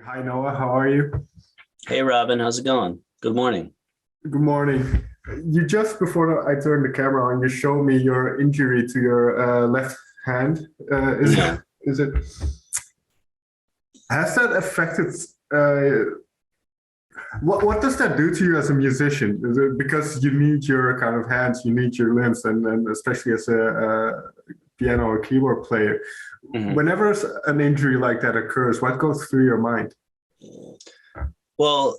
Hi Noah, how are you? Hey Robin, how's it going? Good morning. Good morning. You just before I turned the camera on, you showed me your injury to your left hand. Yeah. Is it has that affected? Uh, what does that do to you as a musician? Is it because you need your kind of hands, you need your limbs, and especially as a piano or keyboard player, hmm whenever an injury like that occurs, what goes through your mind? Well,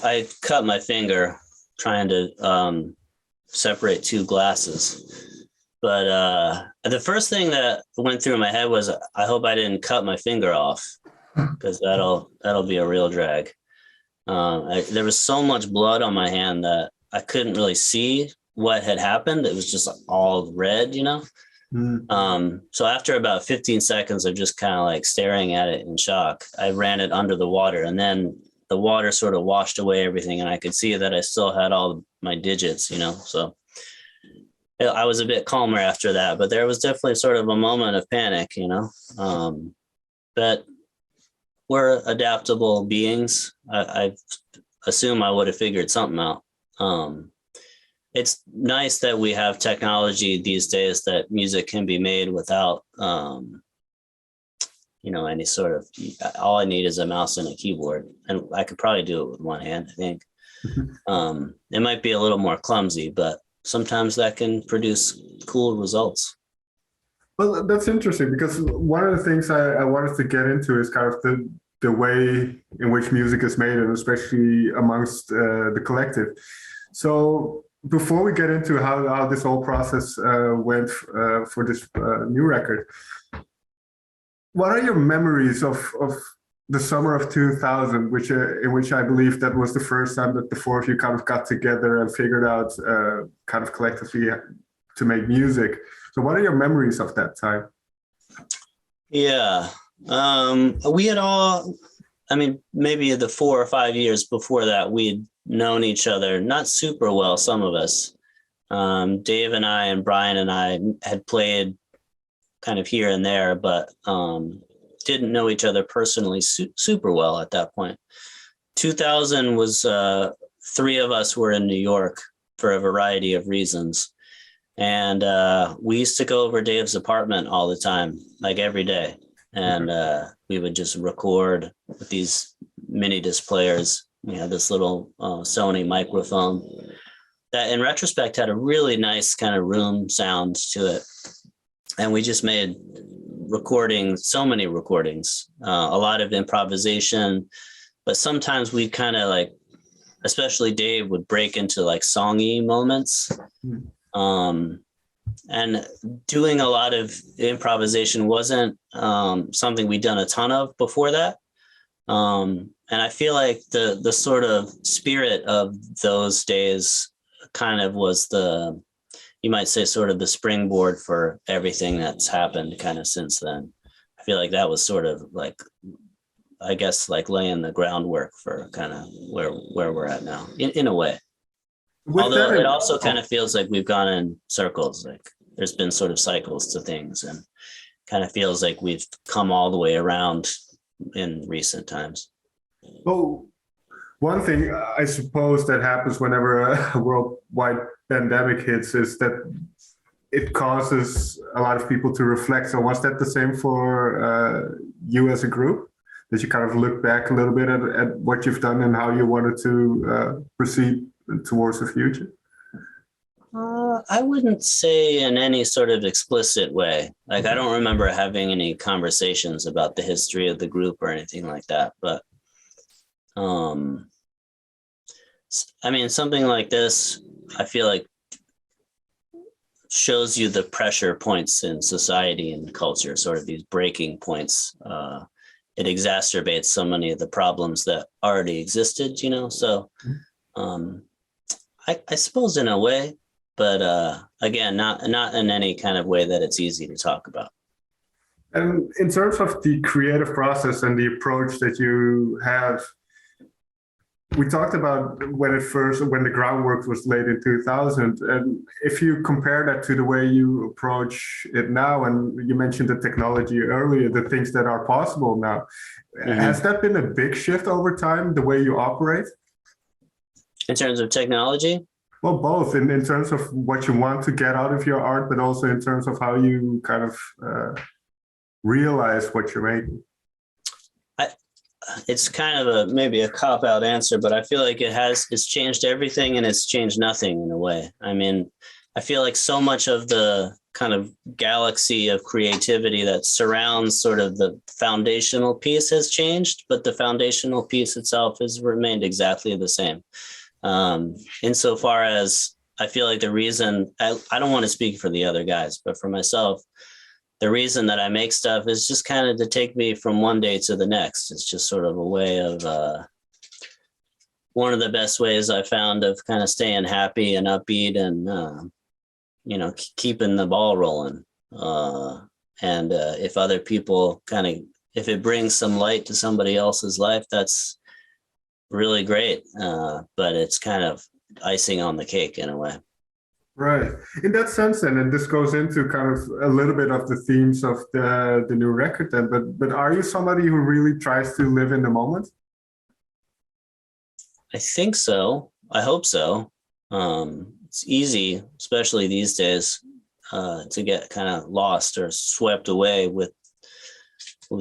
I cut my finger trying to separate two glasses. But the first thing that went through my head was, I hope I didn't cut my finger off because that'll be a real drag. There was so much blood on my hand that I couldn't really see what had happened. It was just like all red. Mm. So after about 15 seconds of just kind of like staring at it in shock, I ran it under the water, and then the water sort of washed away everything, and I could see that I still had all my digits. So I was a bit calmer after that, but there was definitely sort of a moment of panic. But we're adaptable beings. I assume I would have figured something out. It's nice that we have technology these days that music can be made without, any sort of, all I need is a mouse and a keyboard, and I could probably do it with one hand, I think. It might be a little more clumsy, but sometimes that can produce cool results. Well, that's interesting because one of the things I wanted to get into is kind of the way in which music is made, and especially amongst the collective. So before we get into how this whole process went for this new record, what are your memories of the summer of 2000, which in which I believe that was the first time that the four of you kind of got together and figured out kind of collectively to make music. So what are your memories of that time? Yeah. We had all, I mean, maybe the 4 or 5 years before that, we'd known each other, not super well, some of us. Dave and I and Brian and I had played kind of here and there, but didn't know each other personally super well at that point. 2000 was, three of us were in New York for a variety of reasons. And we used to go over Dave's apartment all the time, like every day. And we would just record with these mini disc players. We had this little Sony microphone that in retrospect had a really nice kind of room sound to it. And we just made so many recordings, a lot of improvisation, but sometimes we kind of like, especially Dave would break into like songy moments. And doing a lot of improvisation wasn't something we'd done a ton of before that. And I feel like the sort of spirit of those days kind of was you might say sort of the springboard for everything that's happened kind of since then. I feel like that was sort of like, I guess, like laying the groundwork for kind of where we're at now in a way. With Although that, it also kind of feels like we've gone in circles, like there's been sort of cycles to things, and kind of feels like we've come all the way around in recent times. well, one thing I suppose that happens whenever a worldwide pandemic hits is that it causes a lot of people to reflect. So was that the same for you as a group? That you kind of look back a little bit at what you've done and how you wanted to proceed towards the future? I wouldn't say in any sort of explicit way. Like, I don't remember having any conversations about the history of the group or anything like that. But I mean, something like this, I feel like shows you the pressure points in society and culture, sort of these breaking points. It exacerbates so many of the problems that already existed. So I suppose in a way, but again, not in any kind of way that it's easy to talk about. And in terms of the creative process and the approach that you have, we talked about when the groundwork was laid in 2000, and if you compare that to the way you approach it now, and you mentioned the technology earlier, the things that are possible now, has that been a big shift over time, the way you operate? In terms of technology? Well, both in terms of what you want to get out of your art, but also in terms of how you kind of realize what you're making. It's kind of maybe a cop-out answer, but I feel like it's changed everything and it's changed nothing in a way. I mean, I feel like so much of the kind of galaxy of creativity that surrounds sort of the foundational piece has changed, but the foundational piece itself has remained exactly the same. Insofar as I feel like the reason, I don't want to speak for the other guys, but for myself, the reason that I make stuff is just kind of to take me from one day to the next. It's just sort of a way of, one of the best ways I found of kind of staying happy and upbeat and, keeping the ball rolling. And if other people if it brings some light to somebody else's life, that's really great. But it's kind of icing on the cake in a way. Right. In that sense, then, and this goes into kind of a little bit of the themes of the new record then, but are you somebody who really tries to live in the moment? I think so. I hope so. It's easy, especially these days, to get kind of lost or swept away with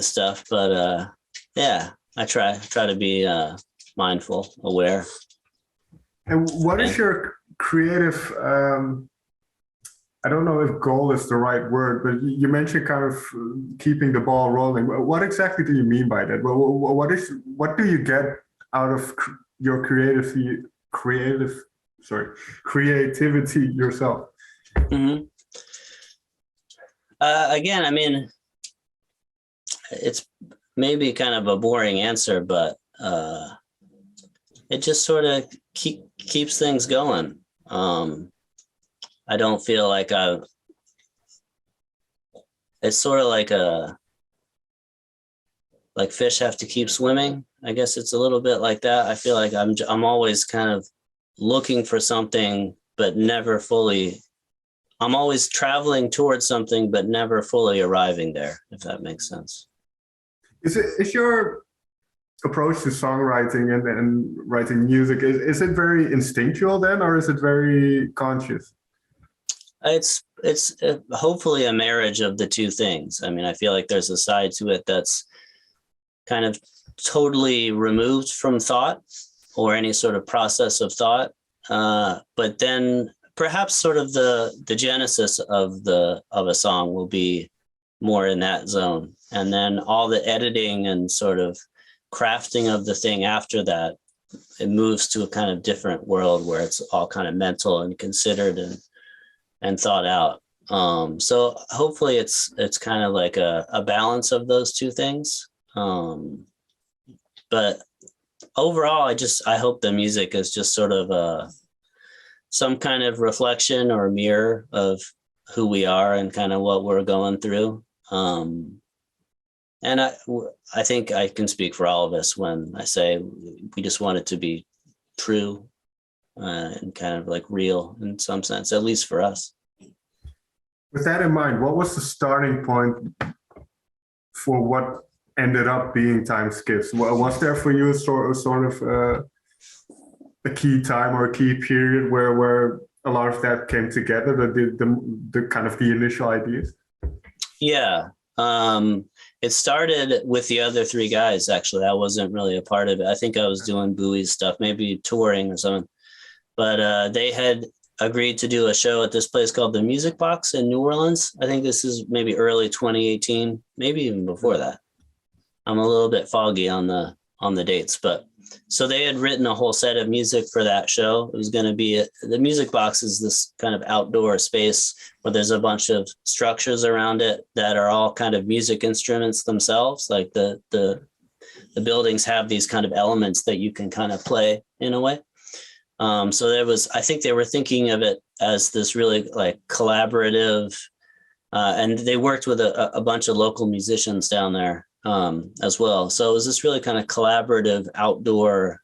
stuff. But yeah, I try to be mindful, aware. And what is your creative, I don't know if goal is the right word, but you mentioned kind of keeping the ball rolling. What exactly do you mean by that? What do you get out of your creativity yourself? Mm-hmm. Again, I mean, it's maybe kind of a boring answer, but it just sort of keeps things going. I don't feel like it's sort of like fish have to keep swimming. I guess it's a little bit like that. I feel like I'm always kind of looking for something, but never fully. I'm always traveling towards something, but never fully arriving there, if that makes sense. Is your approach to songwriting and writing music, is it very instinctual then, or is it very conscious? It's hopefully a marriage of the two things. I mean, I feel like there's a side to it that's kind of totally removed from thought or any sort of process of thought. But then perhaps sort of the genesis of a song will be more in that zone. And then all the editing and sort of crafting of the thing after that, it moves to a kind of different world where it's all kind of mental and considered and thought out. So hopefully it's kind of like a balance of those two things. But overall, I hope the music is just sort of some kind of reflection or mirror of who we are and kind of what we're going through. And I think I can speak for all of us when I say we just want it to be true and kind of like real in some sense, at least for us. With that in mind, what was the starting point for what ended up being Time Skiffs? Was there for you sort of a key time or a key period where a lot of that came together, the kind of the initial ideas? Yeah. It started with the other three guys, actually. I wasn't really a part of it. I think I was doing Bowie's stuff, maybe touring or something. But they had agreed to do a show at this place called the Music Box in New Orleans. I think this is maybe early 2018, maybe even before that. I'm a little bit foggy on the dates, but so they had written a whole set of music for that show. It was going to be the Music Box is this kind of outdoor space where there's a bunch of structures around it that are all kind of music instruments themselves. Like the buildings have these kind of elements that you can kind of play in a way. So I think they were thinking of it as this really like collaborative, and they worked with a bunch of local musicians down there as well. So it was this really kind of collaborative outdoor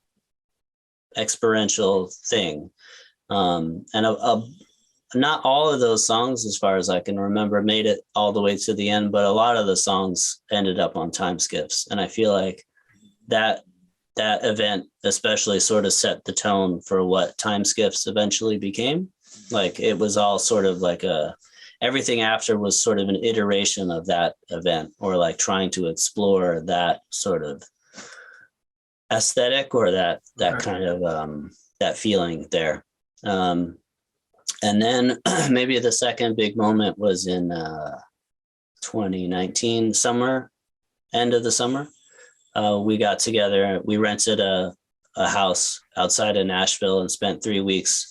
experiential thing. And not all of those songs, as far as I can remember, made it all the way to the end, but a lot of the songs ended up on Time Skiffs. And I feel like that event especially sort of set the tone for what Time Skiffs eventually became. Like it was all sort of like everything after was sort of an iteration of that event, or like trying to explore that sort of aesthetic or that kind of that feeling there. And then maybe the second big moment was in 2019 summer, end of the summer. We got together, we rented a house outside of Nashville and spent 3 weeks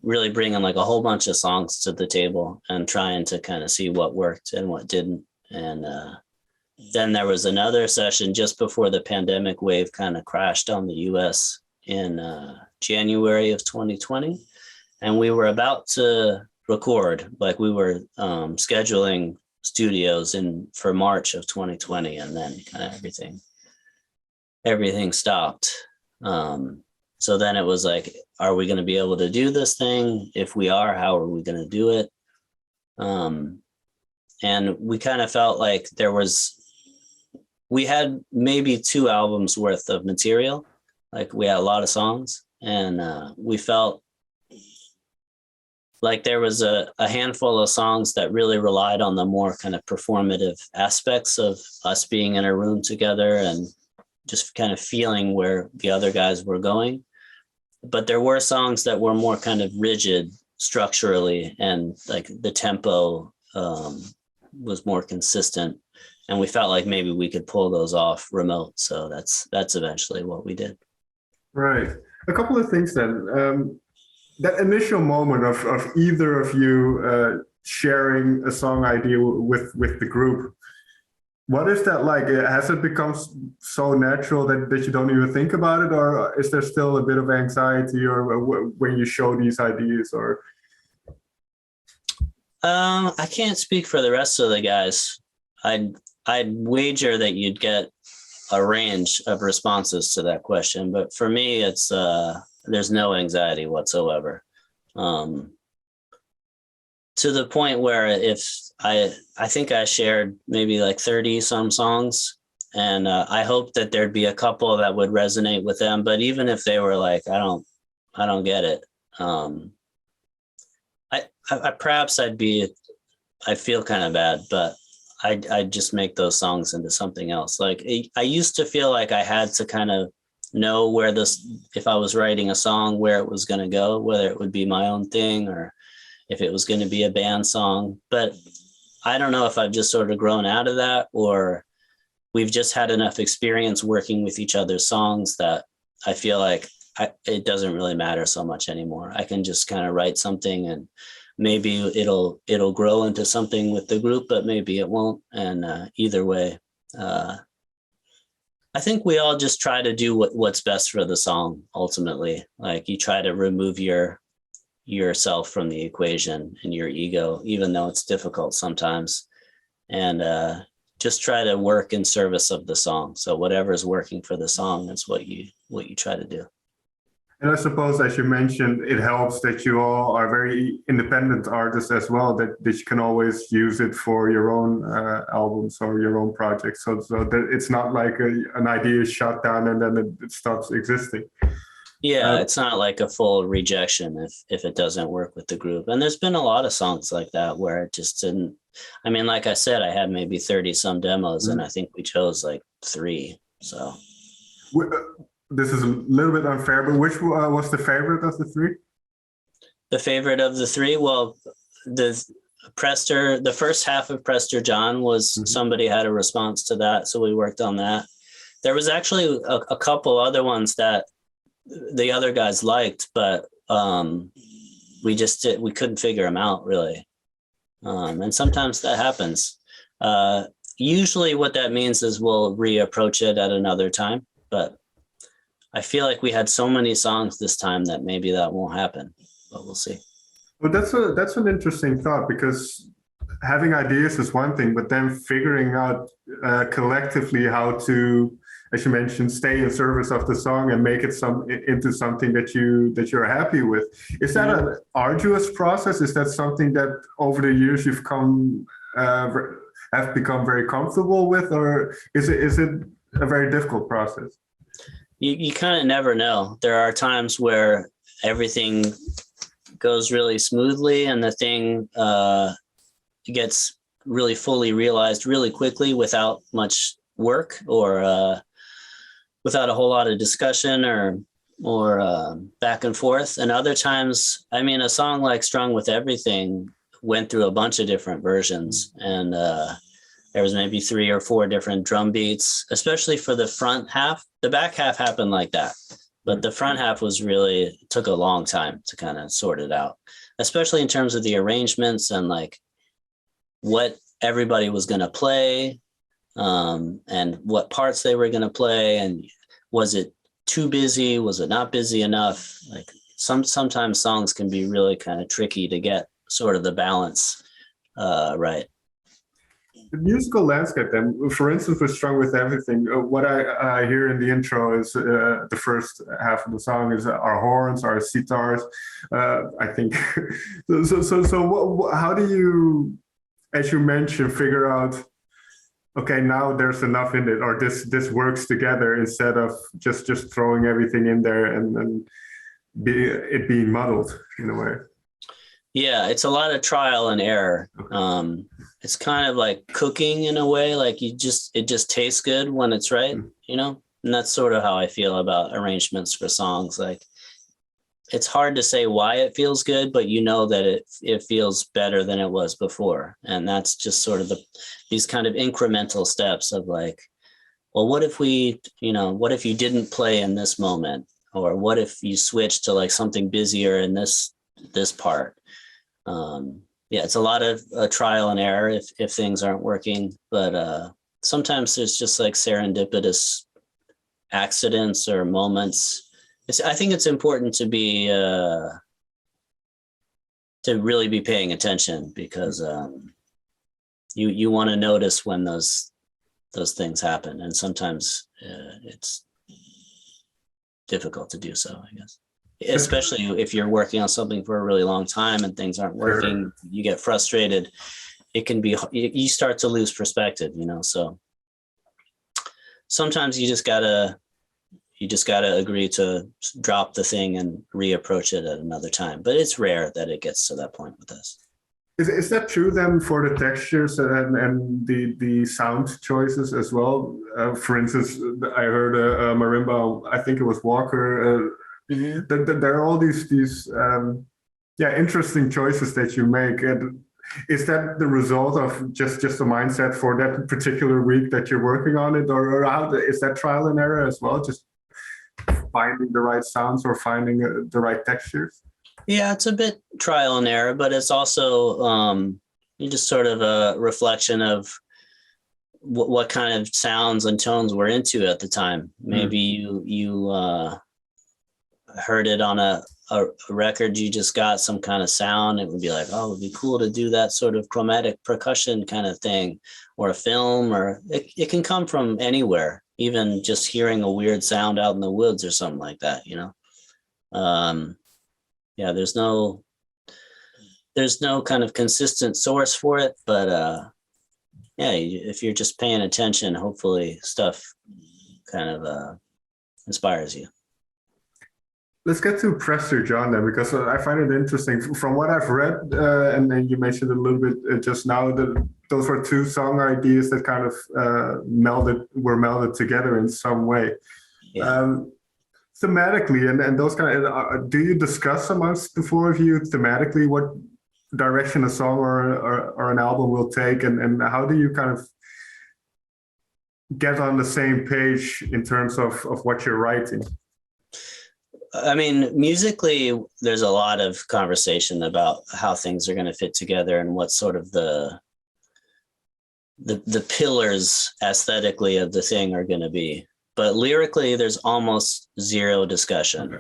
really bringing like a whole bunch of songs to the table and trying to kind of see what worked and what didn't. And then there was another session just before the pandemic wave kind of crashed on the US in January of 2020. And we were about to record, like we were scheduling studios for March of 2020, and then kind of everything stopped. So then it was like, are we going to be able to do this thing? If we are, how are we going to do it? And we kind of felt like we had maybe 2 albums worth of material. Like we had a lot of songs, and we felt like there was a handful of songs that really relied on the more kind of performative aspects of us being in a room together and just kind of feeling where the other guys were going. But there were songs that were more kind of rigid structurally, and like the tempo was more consistent. And we felt like maybe we could pull those off remote. So that's eventually what we did. Right. A couple of things then. That initial moment of either of you sharing a song idea with the group, what is that like? Has it become so natural that you don't even think about it, or is there still a bit of anxiety or when you show these ideas? Or I can't speak for the rest of the guys. I'd wager that you'd get a range of responses to that question, but for me, it's there's no anxiety whatsoever. To the point where if I think I shared maybe like 30 some songs, and I hope that there'd be a couple that would resonate with them. But even if they were like, I don't get it. I'd feel kind of bad, but I'd just make those songs into something else. Like I used to feel like I had to kind of know if I was writing a song, where it was going to go, whether it would be my own thing or if it was going to be a band song. But I don't know if I've just sort of grown out of that, or we've just had enough experience working with each other's songs that I feel like it doesn't really matter so much anymore. I can just kind of write something, and maybe it'll grow into something with the group, but maybe it won't. And either way, I think we all just try to do what's best for the song. Ultimately, like you try to remove yourself from the equation and your ego, even though it's difficult sometimes, and just try to work in service of the song. So whatever is working for the song, that's what you try to do. And I suppose, as you mentioned, it helps that you all are very independent artists as well, that you can always use it for your own albums or your own projects. So that it's not like an idea is shut down and then it stops existing. Yeah, it's not like a full rejection if it doesn't work with the group. And there's been a lot of songs like that where it just didn't. I mean, like I said, I had maybe 30 some demos, and I think we chose like 3. So. This is a little bit unfair, but which was the favorite of the 3? The favorite of the 3? Well, the first half of Prester John was somebody had a response to that, so we worked on that. There was actually a couple other ones that the other guys liked, but we couldn't figure them out really. And sometimes that happens. Usually what that means is we'll reapproach it at another time, but I feel like we had so many songs this time that maybe that won't happen, but we'll see. Well, that's an interesting thought, because having ideas is one thing, but then figuring out collectively how to as you mentioned, stay in service of the song and make it into something that you're happy with. Is that an arduous process? Is that something that over the years you've have become very comfortable with, or is it a very difficult process? You kind of never know. There are times where everything goes really smoothly and the thing gets really fully realized really quickly without much work or without a whole lot of discussion or back and forth. And other times, I mean, a song like Strung with Everything went through a bunch of different versions, and there was maybe 3 or 4 different drum beats, especially for the front half. The back half happened like that, but the front half took a long time to kind of sort it out, especially in terms of the arrangements and like what everybody was going to play, and what parts they were going to play. And was it too busy? Was it not busy enough? Like sometimes songs can be really kind of tricky to get sort of the balance right. The musical landscape then, for instance, with Strung with Everything, what I hear in the intro is the first half of the song is our horns, our sitars, I think. So how do you, as you mentioned, figure out, okay, now there's enough in it, or this works together, instead of just throwing everything in there and it being muddled in a way? Yeah, it's a lot of trial and error. It's kind of like cooking in a way, like it just tastes good when it's right, you know? And that's sort of how I feel about arrangements for songs. Like, it's hard to say why it feels good, but you know that it feels better than it was before. And that's just sort of these kind of incremental steps of like, well, what if you didn't play in this moment? Or what if you switched to like something busier in this part? Yeah, it's a lot of trial and error if things aren't working, but sometimes there's just like serendipitous accidents or moments. I think it's important to be to really be paying attention, because you want to notice when those things happen, and sometimes it's difficult to do so, I guess. Especially if you're working on something for a really long time and things aren't working, you get frustrated. It can be, you start to lose perspective, you know? So sometimes you just gotta agree to drop the thing and reapproach it at another time. But it's rare that it gets to that point with us. Is that true then for the textures and the sound choices as well? For instance, I heard a marimba, I think it was Walker. There are all these interesting choices that you make. And is that the result of just a mindset for that particular week that you're working on it, or how is that trial and error as well? Just finding the right sounds or finding the right textures? Yeah, it's a bit trial and error, but it's also just sort of a reflection of what kind of sounds and tones we're into at the time. Maybe you heard it on a record you just got, some kind of sound. It would be like, oh, it would be cool to do that sort of chromatic percussion kind of thing, or a film, or it can come from anywhere, even just hearing a weird sound out in the woods or something like that, you know? Yeah, there's no kind of consistent source for it, but yeah, if you're just paying attention, hopefully stuff kind of inspires you. Let's get to Prester John then, because I find it interesting. From what I've read, and then you mentioned a little bit just now, that those were 2 song ideas that kind of were melded together in some way. Yeah. Thematically, and those kind of, do you discuss amongst the 4 of you thematically what direction a song or an album will take, and how do you kind of get on the same page in terms of what you're writing? I mean, musically, there's a lot of conversation about how things are going to fit together and what sort of the pillars aesthetically of the thing are going to be. But lyrically, there's almost zero discussion.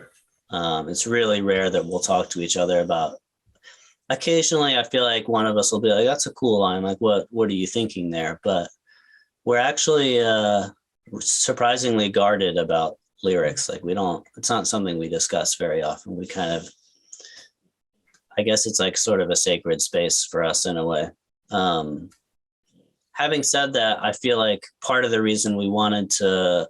Okay. It's really rare that we'll talk to each other about. Occasionally, I feel like one of us will be like, "That's a cool line. Like, what are you thinking there?" But we're actually surprisingly guarded about lyrics. Like it's not something we discuss very often. We kind of, I guess it's like sort of a sacred space for us in a way. Having said that, I feel like part of the reason we wanted to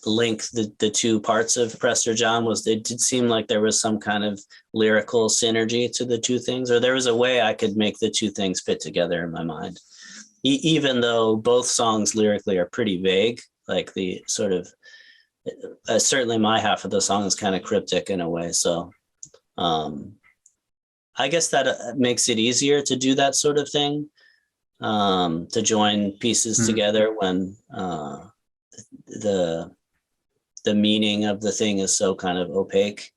link the two parts of Prester John was it did seem like there was some kind of lyrical synergy to the two things, or there was a way I could make the two things fit together in my mind. Even though both songs lyrically are pretty vague, like the sort of, certainly my half of the song is kind of cryptic in a way. So I guess that makes it easier to do that sort of thing, to join pieces together when the meaning of the thing is so kind of opaque.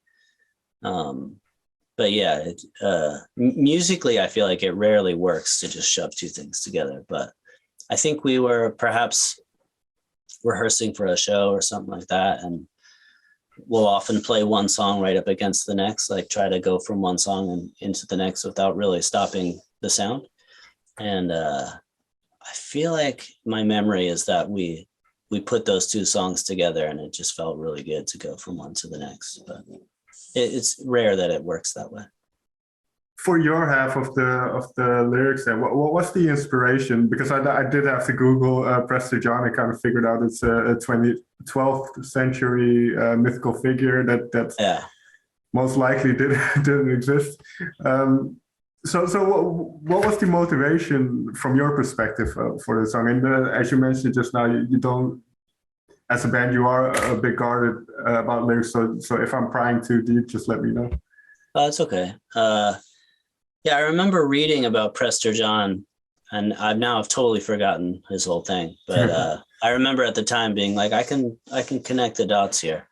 But yeah, musically, I feel like it rarely works to just shove two things together. But I think we were perhaps rehearsing for a show or something like that, and we'll often play one song right up against the next, like try to go from one song and into the next without really stopping the sound. And I feel like my memory is that we put those two songs together, and it just felt really good to go from one to the next. But it's rare that it works that way. For your half of the lyrics, then, what was the inspiration? Because I did have to Google Prester John and kind of figured out it's a 12th century mythical figure that most likely didn't exist. So what was the motivation from your perspective for the song? And as you mentioned just now, you don't, as a band, you are a bit guarded about lyrics. So if I'm prying too deep, just let me know. It's okay. Yeah, I remember reading about Prester John, and I've totally forgotten his whole thing. But I remember at the time being like, I can connect the dots here.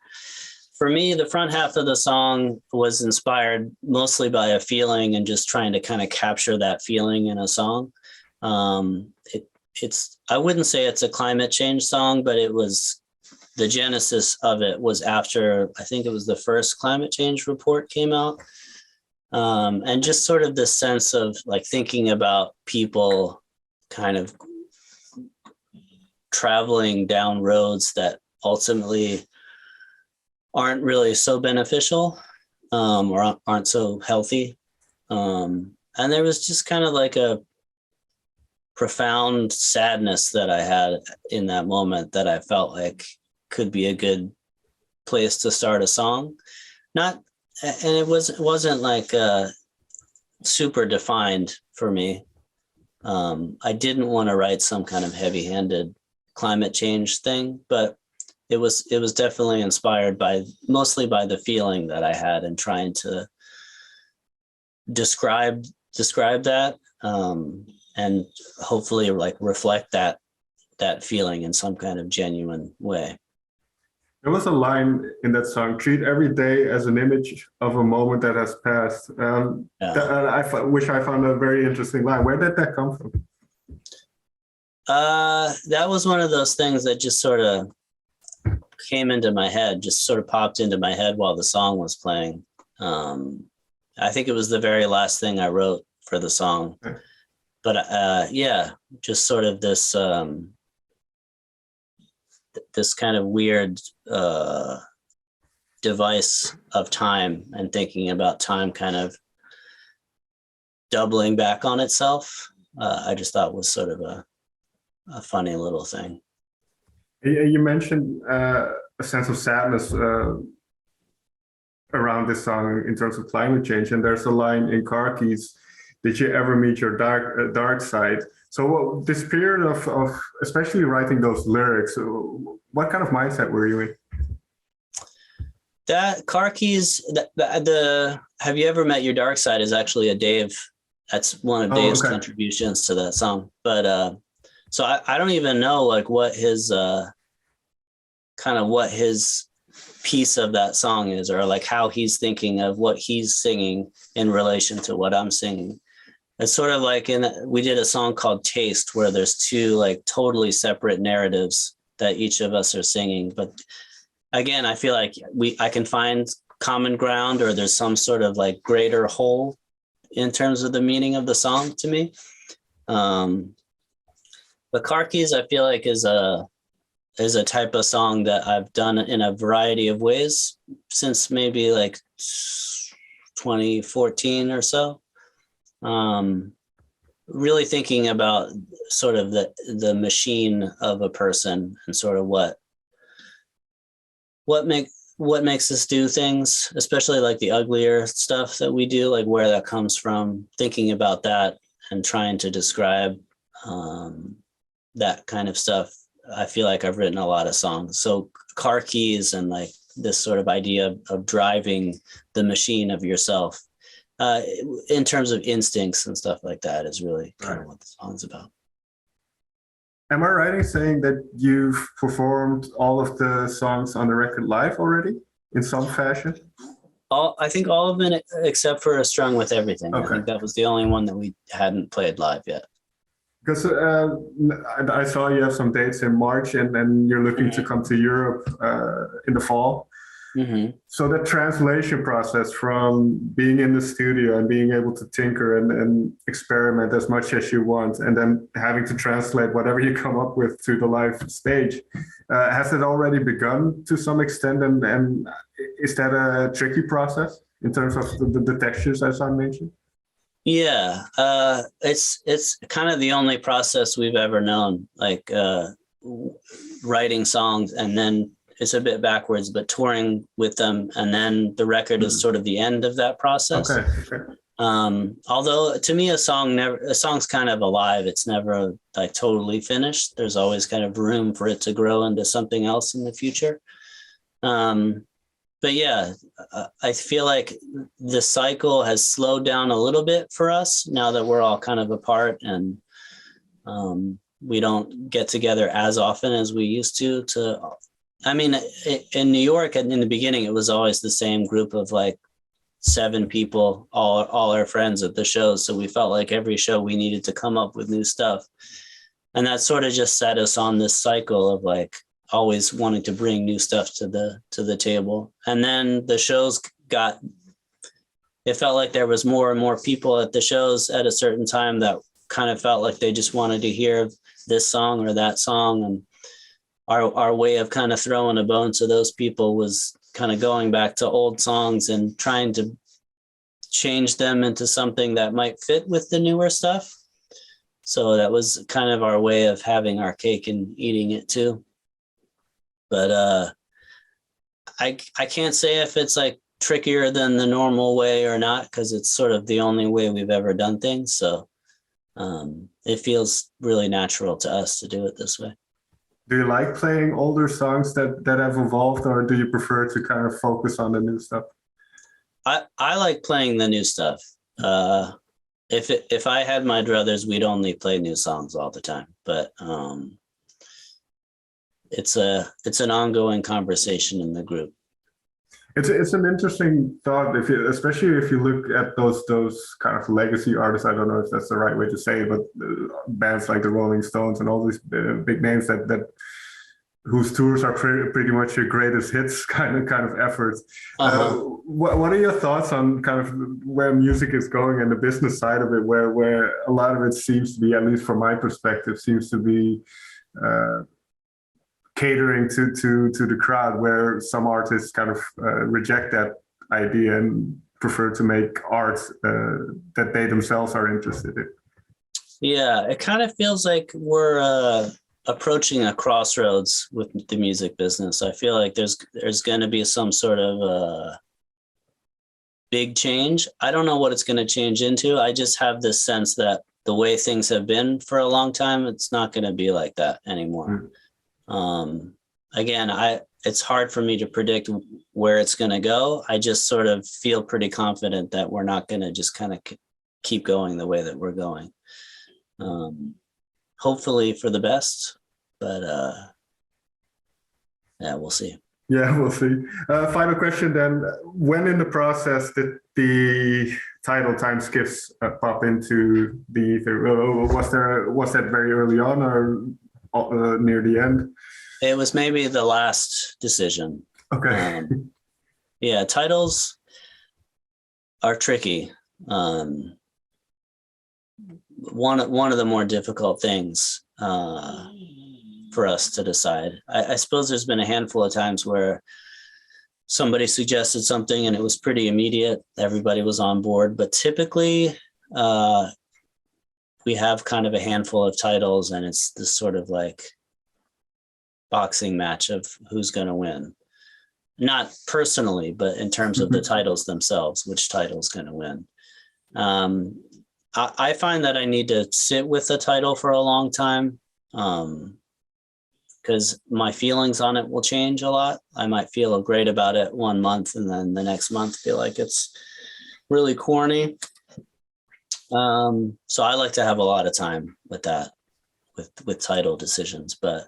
For me, the front half of the song was inspired mostly by a feeling and just trying to kind of capture that feeling in a song. I wouldn't say it's a climate change song, but the genesis of it was after, I think it was the first climate change report came out. And just sort of this sense of like thinking about people kind of traveling down roads that ultimately aren't really so beneficial, or aren't so healthy. And there was just kind of like a profound sadness that I had in that moment that I felt like could be a good place to start a song. And it wasn't like super defined for me. I didn't want to write some kind of heavy-handed climate change thing, but it was definitely inspired mostly by the feeling that I had and trying to describe that, and hopefully like reflect that feeling in some kind of genuine way. There was a line in that song, treat every day as an image of a moment that has passed. Which I found a very interesting line. Where did that come from? That was one of those things that just sort of came into my head, just sort of popped into my head while the song was playing. I think it was the very last thing I wrote for the song. But just sort of this kind of weird device of time and thinking about time kind of doubling back on itself. I just thought was sort of a funny little thing. You mentioned a sense of sadness around this song in terms of climate change, and there's a line in Car Keys, did you ever meet your dark side? So this period of especially writing those lyrics, what kind of mindset were you in? That Car Keys, have you ever met your dark side is actually that's one of Dave's contributions to that song. But so I don't even know like what his piece of that song is, or like how he's thinking of what he's singing in relation to what I'm singing. It's sort of like we did a song called Taste, where there's two like totally separate narratives that each of us are singing. But again, I feel like I can find common ground, or there's some sort of like greater whole in terms of the meaning of the song to me. The car keys, I feel like is a type of song that I've done in a variety of ways since maybe like 2014 or so. Really thinking about sort of the machine of a person and sort of what makes us do things, especially like the uglier stuff that we do, like where that comes from, thinking about that and trying to describe that kind of stuff. I feel like I've written a lot of songs. So car keys and like this sort of idea of driving the machine of yourself in terms of instincts and stuff like that is really kind of what the song's about. Am I right in saying that you've performed all of the songs on the record live already in some fashion? I think all of them except for Strung with Everything. Okay. I think that was the only one that we hadn't played live yet. Because I saw you have some dates in March, and then you're looking to come to Europe in the fall. Mm-hmm. So the translation process from being in the studio and being able to tinker and experiment as much as you want, and then having to translate whatever you come up with to the live stage, has it already begun to some extent? And is that a tricky process in terms of the textures, as I mentioned? Yeah, it's kind of the only process we've ever known, like writing songs and then it's a bit backwards, but touring with them. And then the record is sort of the end of that process. Okay. Although to me, a song's kind of alive. It's never like totally finished. There's always kind of room for it to grow into something else in the future. But yeah, I feel like the cycle has slowed down a little bit for us now that we're all kind of apart and we don't get together as often as we used to. I mean, in New York, in the beginning, it was always the same group of like 7 people, all our friends at the shows. So we felt like every show we needed to come up with new stuff. And that sort of just set us on this cycle of like always wanting to bring new stuff to the table. And then the shows it felt like there was more and more people at the shows at a certain time that kind of felt like they just wanted to hear this song or that song. And our way of kind of throwing a bone to those people was kind of going back to old songs and trying to change them into something that might fit with the newer stuff. So that was kind of our way of having our cake and eating it too. But I can't say if it's like trickier than the normal way or not, because it's sort of the only way we've ever done things. So it feels really natural to us to do it this way. Do you like playing older songs that have evolved, or do you prefer to kind of focus on the new stuff? I like playing the new stuff. If I had my druthers, we'd only play new songs all the time. But it's an ongoing conversation in the group. It's an interesting thought, especially if you look at those kind of legacy artists. I don't know if that's the right way to say it, but bands like the Rolling Stones and all these big names that whose tours are pretty much your greatest hits kind of efforts. What are your thoughts on kind of where music is going and the business side of it, where a lot of it seems to be, at least from my perspective, seems to be catering to the crowd, where some artists kind of reject that idea and prefer to make art that they themselves are interested in? Yeah, it kind of feels like we're approaching a crossroads with the music business. I feel like there's going to be some sort of big change. I don't know what it's going to change into. I just have this sense that the way things have been for a long time, it's not going to be like that anymore. Again, it's hard for me to predict where it's going to go. I just sort of feel pretty confident that we're not going to just kind of keep going the way that we're going. Hopefully for the best, but yeah, we'll see. Yeah, we'll see. Final question then. When in the process did the title Time Skiffs pop into the ether? Was that very early on or near the end? It was maybe the last decision. Okay. Yeah, titles are tricky. One of the more difficult things. for us to decide. I suppose there's been a handful of times where somebody suggested something and it was pretty immediate. Everybody was on board, but typically we have kind of a handful of titles, and it's this sort of like boxing match of who's going to win. Not personally, but in terms of the titles themselves, which title's going to win. I find that I need to sit with the title for a long time, because my feelings on it will change a lot. I might feel great about it 1 month, and then the next month feel like it's really corny. So I like to have a lot of time with that, with title decisions. But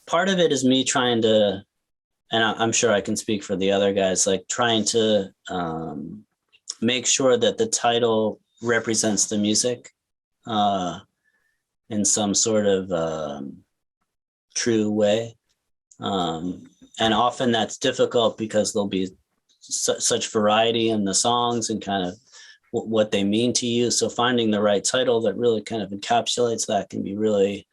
part of it is me trying to, and I'm sure I can speak for the other guys, like trying to make sure that the title represents the music in some sort of true way. And often that's difficult because there'll be such variety in the songs and kind of what they mean to you. So finding the right title that really kind of encapsulates that can be really,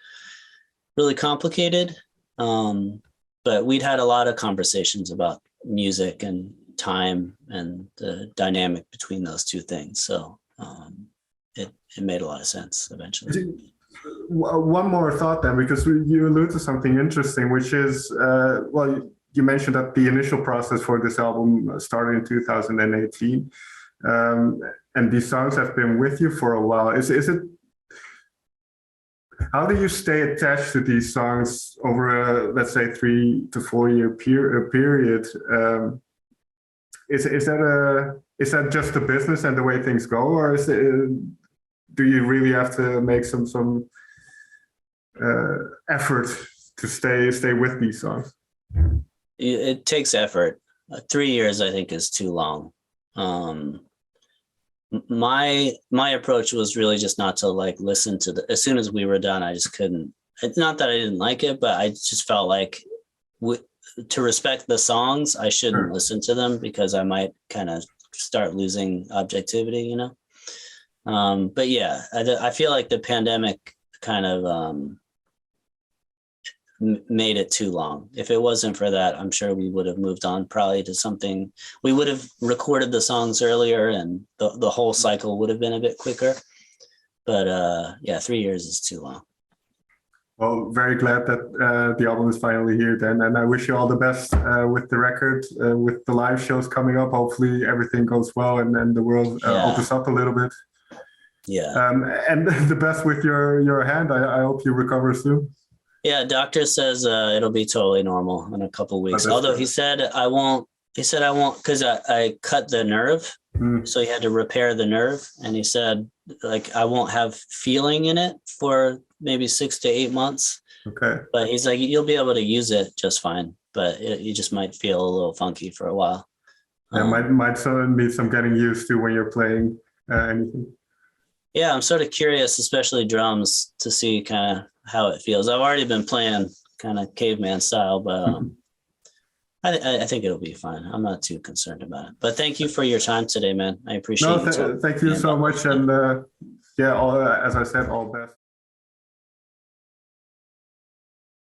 really complicated. But we'd had a lot of conversations about music and time and the dynamic between those two things. So it made a lot of sense eventually. One more thought then, because you allude to something interesting, which is, well, you mentioned that the initial process for this album started in 2018. And these songs have been with you for a while. Is it, how do you stay attached to these songs over a, let's say, 3 to 4 year period? Is that just the business and the way things go, or do you really have to make some effort to stay with these songs? It takes effort. 3 years, I think, is too long. My approach was really just not to like listen to as soon as we were done, I just couldn't. It's not that I didn't like it, but I just felt like to respect the songs, I shouldn't listen to them because I might kind of start losing objectivity, you know? But yeah, I feel like the pandemic kind of made it too long. If it wasn't for that, I'm sure we would have moved on probably to something. We would have recorded the songs earlier and the whole cycle would have been a bit quicker. But yeah, 3 years is too long. Well, very glad that the album is finally here then. And I wish you all the best with the record, with the live shows coming up. Hopefully everything goes well and then the world opens up a little bit. Yeah. And the best with your hand. I hope you recover soon. Yeah, doctor says it'll be totally normal in a couple of weeks. Although he said I won't because I cut the nerve. So he had to repair the nerve. And he said, like, I won't have feeling in it for maybe 6 to 8 months. Okay. But he's like, you'll be able to use it just fine. But you just might feel a little funky for a while. Yeah, might sort of need some getting used to when you're playing anything. Yeah, I'm sort of curious, especially drums, to see kind of how it feels. I've already been playing kind of caveman style, but I think it'll be fine. I'm not too concerned about it. But thank you for your time today, man. I appreciate it. Thank you so much. And yeah, as I said, all best.